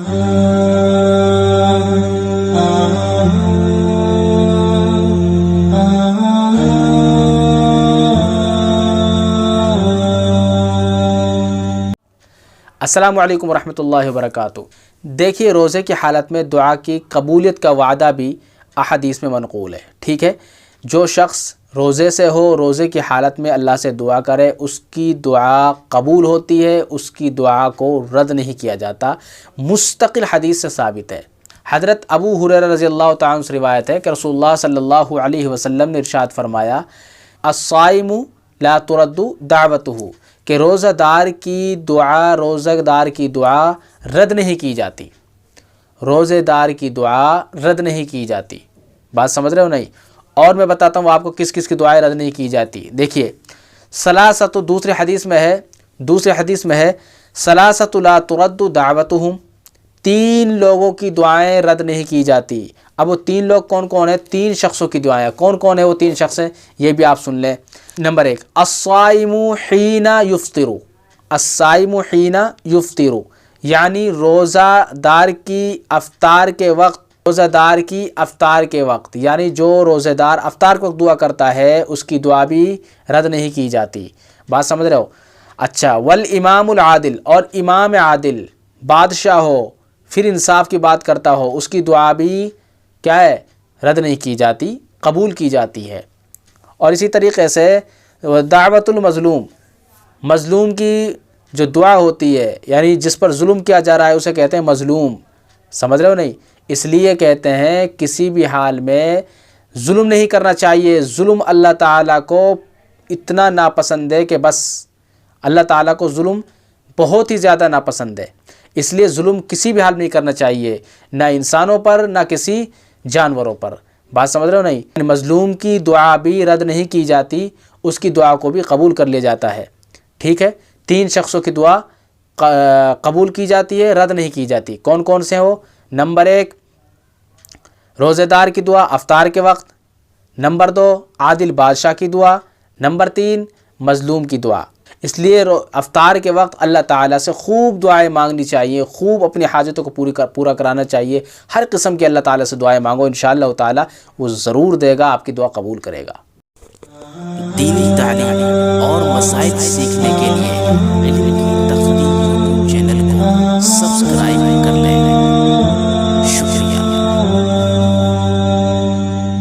السلام علیکم ورحمۃ اللہ وبرکاتہ۔ دیکھیے، روزے کی حالت میں دعا کی قبولیت کا وعدہ بھی احادیث میں منقول ہے، ٹھیک ہے۔ جو شخص روزے سے ہو، روزے کی حالت میں اللہ سے دعا کرے، اس کی دعا قبول ہوتی ہے، اس کی دعا کو رد نہیں کیا جاتا، مستقل حدیث سے ثابت ہے۔ حضرت ابو ہریرہ رضی اللہ تعالیٰ عنہ سے روایت ہے کہ رسول اللہ صلی اللہ علیہ وسلم نے ارشاد فرمایا، الصائم لا ترد دعوتہ، کہ روزہ دار کی دعا رد نہیں کی جاتی، روزے دار کی دعا رد نہیں کی جاتی۔ بات سمجھ رہے ہو نہیں؟ اور میں بتاتا ہوں آپ کو کس کس کی دعائیں رد نہیں کی جاتی۔ دیکھیے، ثلاثۃ، دوسری حدیث میں ہے ثلاثۃ لا ترد دعوتہم، تین لوگوں کی دعائیں رد نہیں کی جاتی۔ اب وہ تین لوگ کون کون ہیں؟ تین شخصوں کی دعائیں کون کون ہیں؟ وہ تین شخص ہیں، یہ بھی آپ سن لیں۔ نمبر 1، الصائم حین یفطر، الصائم حین یفطر، یعنی روزہ دار کی افطار کے وقت، یعنی جو روزہ دار افطار کو دعا کرتا ہے اس کی دعا بھی رد نہیں کی جاتی۔ بات سمجھ رہے ہو؟ اچھا، والامام العادل، اور امام عادل بادشاہ ہو، پھر انصاف کی بات کرتا ہو، اس کی دعا بھی کیا ہے؟ رد نہیں کی جاتی، قبول کی جاتی ہے۔ اور اسی طریقے سے دعوت المظلوم، مظلوم کی جو دعا ہوتی ہے، یعنی جس پر ظلم کیا جا رہا ہے اسے کہتے ہیں مظلوم، سمجھ رہے ہو نہیں؟ اس لیے کہتے ہیں کسی بھی حال میں ظلم نہیں کرنا چاہیے۔ ظلم اللہ تعالیٰ کو اتنا ناپسند ہے کہ بس اللہ تعالیٰ کو ظلم بہت ہی زیادہ ناپسند ہے، اس لیے ظلم کسی بھی حال میں نہیں کرنا چاہیے، نہ انسانوں پر نہ کسی جانوروں پر۔ بات سمجھ رہے ہو نہیں؟ مظلوم کی دعا بھی رد نہیں کی جاتی، اس کی دعا کو بھی قبول کر لیا جاتا ہے، ٹھیک ہے۔ تین شخصوں کی دعا قبول کی جاتی ہے، رد نہیں کی جاتی۔ کون کون سے ہو؟ نمبر 1، روزے دار کی دعا افطار کے وقت، نمبر 2، عادل بادشاہ کی دعا، نمبر 3، مظلوم کی دعا۔ اس لیے افطار کے وقت اللہ تعالیٰ سے خوب دعائیں مانگنی چاہیے، خوب اپنی حاجتوں کو پورا کرانا چاہیے۔ ہر قسم کی اللہ تعالیٰ سے دعائیں مانگو، انشاءاللہ تعالیٰ وہ ضرور دے گا، آپ کی دعا قبول کرے گا۔ دینی تعلیم اور مسائل سیکھنے کے لیے علم کی تخلیق چینل کو